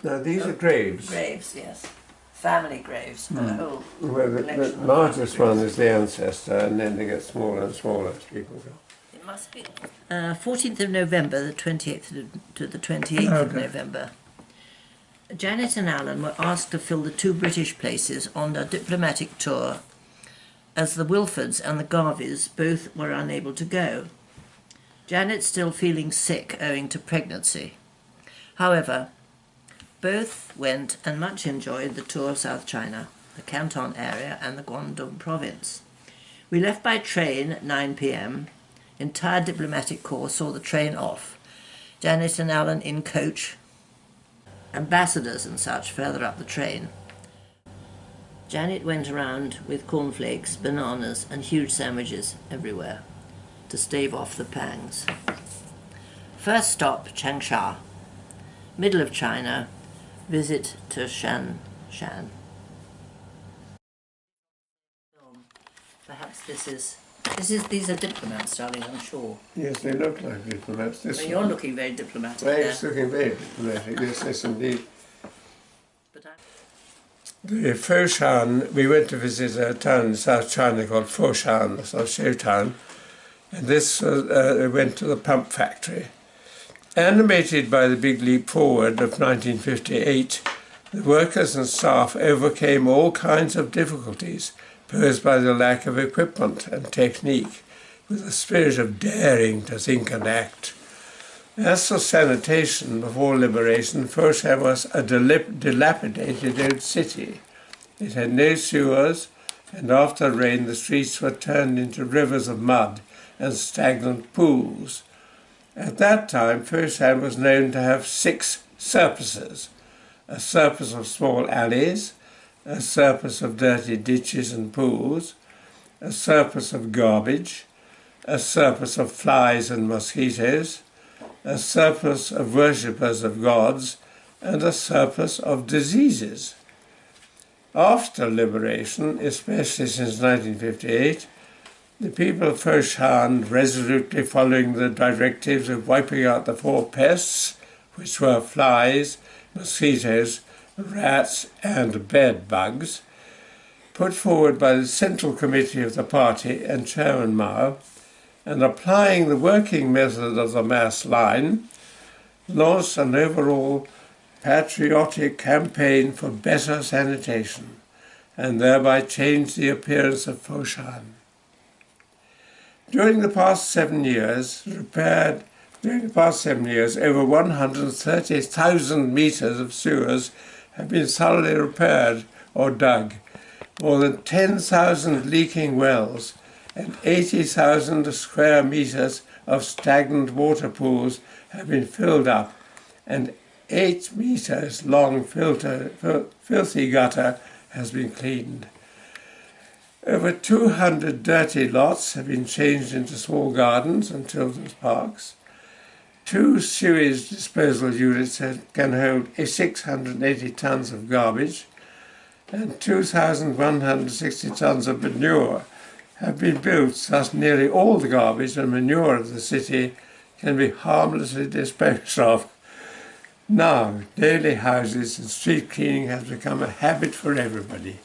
Now these are graves. Graves, yes. Family graves. Well, the largest one is the ancestor, and then they get smaller and smaller as people go. It must be 14th of November, the 28th to the 28th of November. Janet and Alan were asked to fill the two British places on a diplomatic tour, as the Wilfords and the Garveys both were unable to go. Janet still feeling sick owing to pregnancy. However, both went and much enjoyed the tour of South China, the Canton area and the Guangdong province. We left by train at 9 p.m. Entire diplomatic corps saw the train off. Janet and Alan in coach, ambassadors and such further up the train. Janet went around with cornflakes, bananas and huge sandwiches everywhere to stave off the pangs. First stop, Changsha. Middle of China, visit to Shanshan. Perhaps these are diplomats, darling, I'm sure. Yes, they look like diplomats. Well, you're looking very diplomatic Well, there. it's looking very diplomatic, yes, indeed. But The Foshan, we went to visit a town in South China called Foshan, South Show town, and this we went to the pump factory. Animated by the Big Leap Forward of 1958, the workers and staff overcame all kinds of difficulties posed by the lack of equipment and technique, with a spirit of daring to think and act. As for sanitation, before liberation, Foshan was a dilapidated old city. It had no sewers, and after rain the streets were turned into rivers of mud and stagnant pools. At that time, Foshan was known to have 6 surfaces: a surface of small alleys, a surface of dirty ditches and pools, a surface of garbage, a surface of flies and mosquitoes, a surface of worshippers of gods, and a surface of diseases. After liberation, especially since 1958, the people of Foshan, resolutely following the directives of wiping out the 4 pests, which were flies, mosquitoes, rats and bed bugs, put forward by the Central Committee of the party and Chairman Mao, and applying the working method of the mass line, launched an overall patriotic campaign for better sanitation, and thereby changed the appearance of Foshan. During the past 7 years, over 130,000 metres of sewers have been thoroughly repaired or dug. More than 10,000 leaking wells and 80,000 square metres of stagnant water pools have been filled up, and 8 metres long filthy gutter has been cleaned. Over 200 dirty lots have been changed into small gardens and children's parks. 2 sewage disposal units can hold 680 tonnes of garbage, and 2,160 tonnes of manure have been built, thus nearly all the garbage and manure of the city can be harmlessly disposed of. Now, daily houses and street cleaning has become a habit for everybody,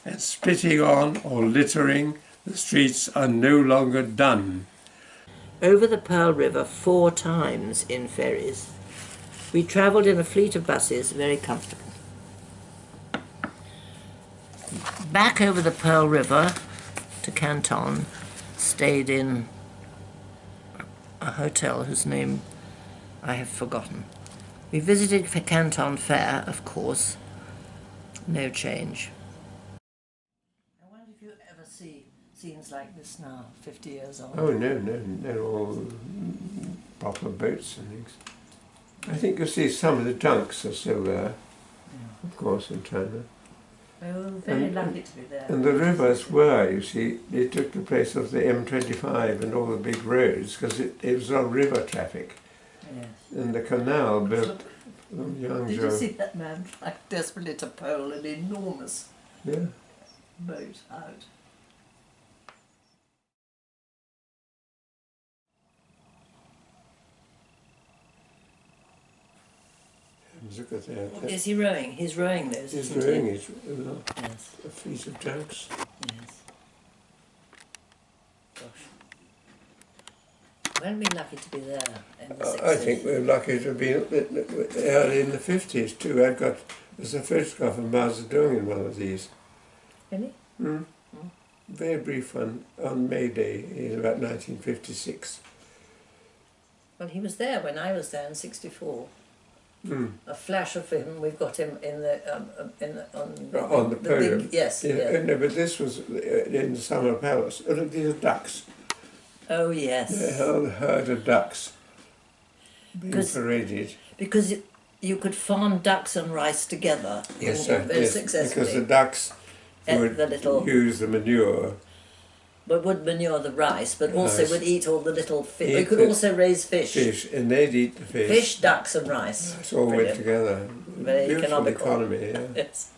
and spitting on or littering the streets are no longer done. Over the Pearl River 4 times in ferries. We travelled in a fleet of buses, very comfortable. Back over the Pearl River to Canton, stayed in a hotel whose name I have forgotten. We visited Canton Fair, of course. No change. I wonder if you ever see scenes like this now, 50 years on. Oh, no, they're all proper boats and things. I think you'll see some of the junks are still there, of course, in China. Oh, very lucky to be there. And the rivers were, you see, they took the place of the M25 and all the big roads, because it was all river traffic. Yes. And the canal built from Yangzhou. Did you see that man trying desperately to pole an enormous boat out? look at that. Is he rowing? He's rowing those, He's isn't rowing he? it with Yes, a fleet of junks. yes. Gosh. Weren't we lucky to be there in the 60s? I think we're lucky to be early in the 50s too. There's a photograph of Mao Zedong in one of these. Really? Mm. Mm. Very brief one on May Day in about 1956. Well, he was there when I was there in '64. Mm. A flash of him. We've got him on On the podium. big, yes. Yeah, Yes. no, but this was in the Summer Palace. Oh, look, these are ducks. Oh yes. A whole herd of ducks being 'Cause- paraded. Because you could farm ducks and rice together. Yes, couldn't you, sir. very Yes, successfully. because the ducks Ate would the little- use the manure. But would manure the rice, but also Rice. would eat all the little fish. Eat We could the also raise fish. And they'd eat the fish. Fish, ducks, and rice. It all went Brilliant. together. Very Beautiful economical. economy, yeah. Yes.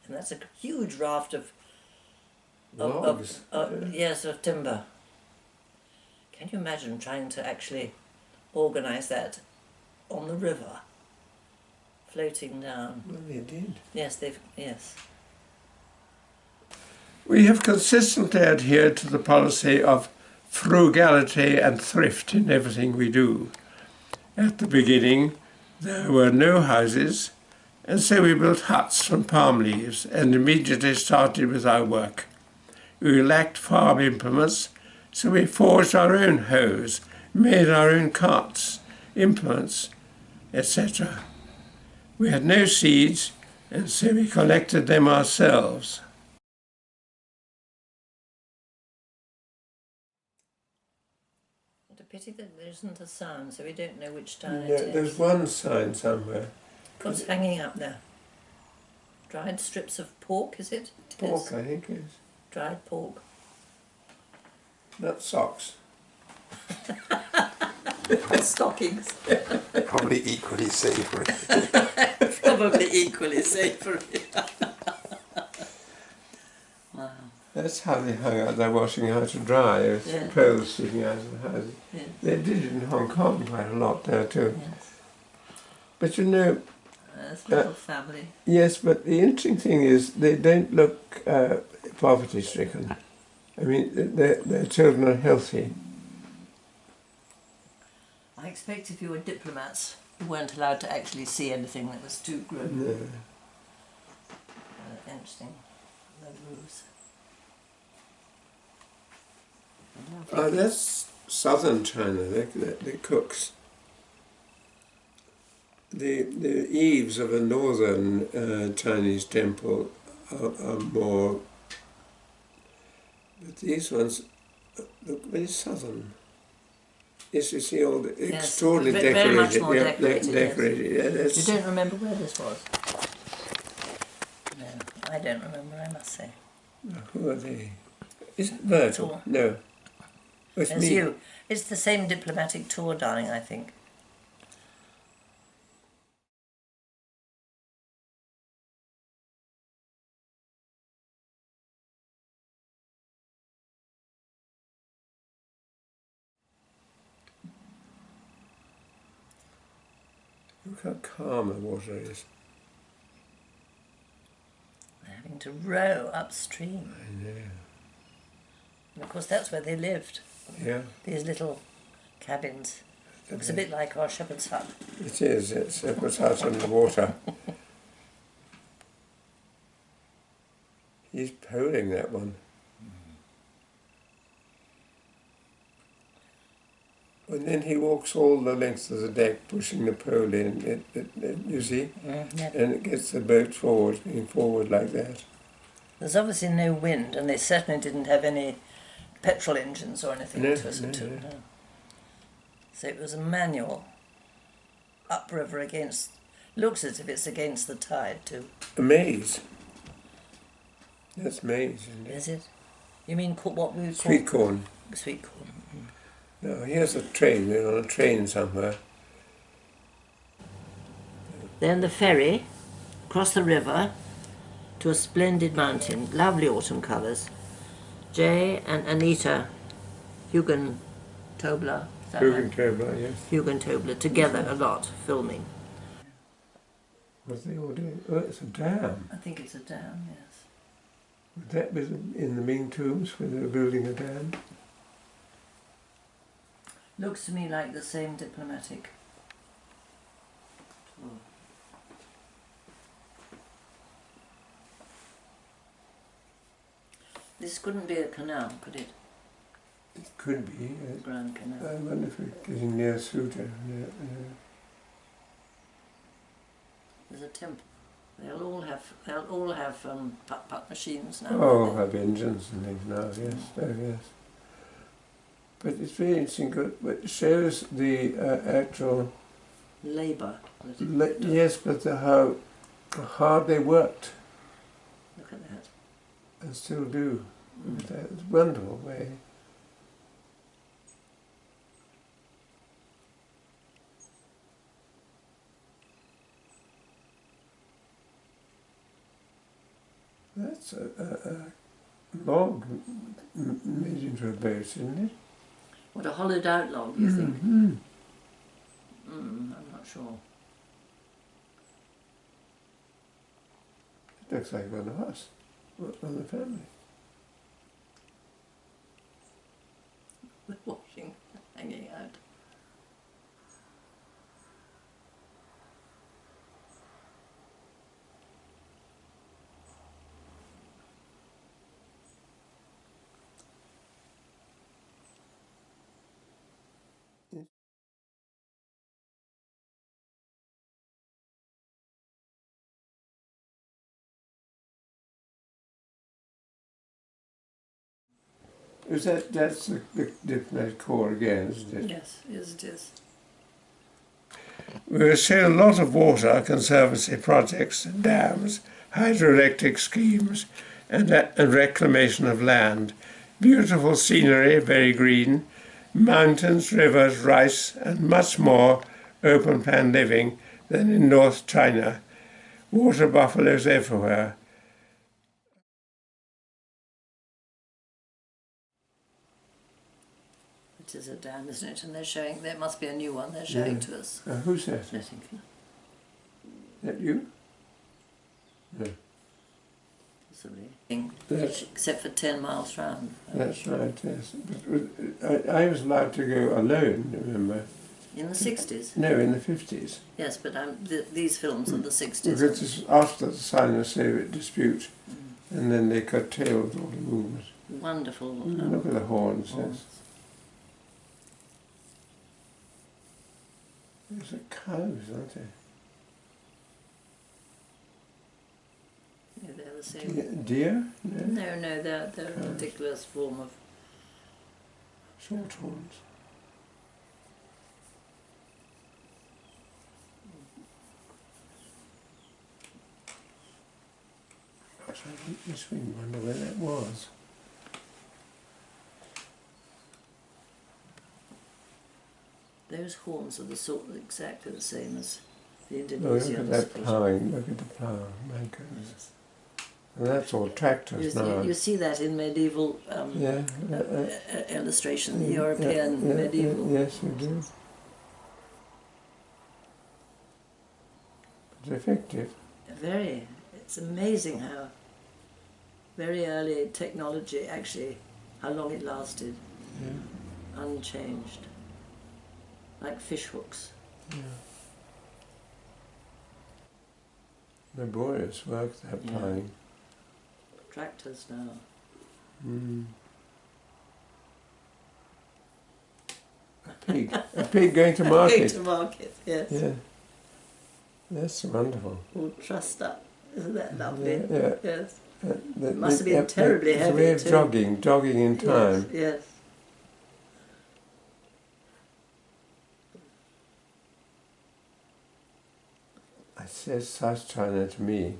And that's a huge raft of Logs. yes, of timber. Can you imagine trying to actually organise that on the river, floating down? Well, they did. Yes, yes. We have consistently adhered to the policy of frugality and thrift in everything we do. At the beginning, there were no houses, and so we built huts from palm leaves and immediately started with our work. We lacked farm implements, so we forged our own hoes, made our own carts, implements, etc. We had no seeds, and so we collected them ourselves. What a pity that there isn't a sign, so we don't know which town No, it is. there's one sign somewhere. What's hanging up there? Dried strips of pork, is it? It is. Pork, I think, is. Dried pork. Not socks. Stockings. Probably equally savoury. Probably equally savoury. Wow. That's how they hung out their washing out to dry, with Yeah. clothes sticking out of the house. Yeah. They did it in Hong Kong quite a lot there too. Yes. But you know, That's a little family. yes, but the interesting thing is they don't look poverty stricken. I mean, their children are healthy. I expect if you were diplomats, you weren't allowed to actually see anything that was too grim. No. Interesting. The roofs. That's southern China, the cooks. The eaves of a northern Chinese temple are more, but these ones look very southern. Yes, you see all the extraordinarily very decorated. much more decorated, yes. Decorated. Yeah, You that's, don't remember where this was? No, I don't remember, I must say. who are they? Is it Virgil? Tour. No. It's It's me. you. It's the same diplomatic tour, darling, I think. Look how calm the water is. They're having to row upstream. I know. And of course that's where they lived. Yeah, These little cabins. Looks a bit like our shepherd's hut. it is. It's Shepherd's Hut on the water. He's poling that one. And then he walks all the length of the deck, pushing the pole in, you see? Yeah. And it gets the boat forward, going forward like that. There's obviously no wind, and they certainly didn't have any petrol engines or anything No, to no. no. So it was a manual, upriver against, looks as if it's against the tide too. A maze. That's maize, isn't it? Is it? You mean what we would Sweet call corn. sweet corn? No, here's a train. We're on a train somewhere. Then the ferry across the river to a splendid mountain, lovely autumn colours. Jay and Anita Hugo Tobler. Jugendtobler, yes. Hugo Tobler together a lot filming. What's they all doing? Oh, it's a dam. I think it's a dam, yes. Would that be in the Ming tombs where they were building a dam? Looks to me like the same diplomatic tour. This couldn't be a canal, could it? It could be. Grand Canal. I wonder if we're getting near Suda. There's a temple. They'll all have putt machines now. Oh, have engines and things now. Yes, oh yes. But it's very interesting. But it shows the actual Labour. yes, but how hard they worked Look at that. and still do. It's a wonderful way. That's a log made into a boat, isn't it? What, a hollowed out log, you think? I'm not sure. It looks like one of us, on the family. The washing hanging out. That's the diplomatic corps again, isn't it? Yes, it is. We will see a lot of water conservancy projects, dams, hydroelectric schemes, and reclamation of land. Beautiful scenery, very green, mountains, rivers, rice, and much more open plan living than in North China. Water buffaloes everywhere. It is a dam, isn't it? And they're showing, there must be a new one they're showing to us. Who's that? I think. That you? No. Possibly. That's, Except for 10 miles round. that's right, yes. But I was allowed to go alone, remember? In the 60s? No, in the 50s. Yes, but these films are the 60s. Because it's after the Sino-Soviet dispute, and then they curtailed all the movement. Wonderful. Look at the horns, yes. These are cows, aren't they? Yeah, they're the same. Deer? No? No, they're a ridiculous form of... Short horns. Gosh, I just wonder where that was. Those horns are exactly the same as the Oh, look Indonesian. at that ploughing, look at the plough, my goodness. And that's all tractors now. You see that in medieval illustration, the European medieval. Yes, you do. It's effective. Very. It's amazing how very early technology actually, how long it lasted. Yeah. Unchanged. Like fish hooks. Yeah. Laborious work, that ploughing. Tractors now. A pig going to market. Going to market, yes. Yeah. That's wonderful. All trussed up. Isn't that lovely? Yeah. Yes. It must have been terribly heavy. It's a way of too. jogging in time. Yes. It says South China to me.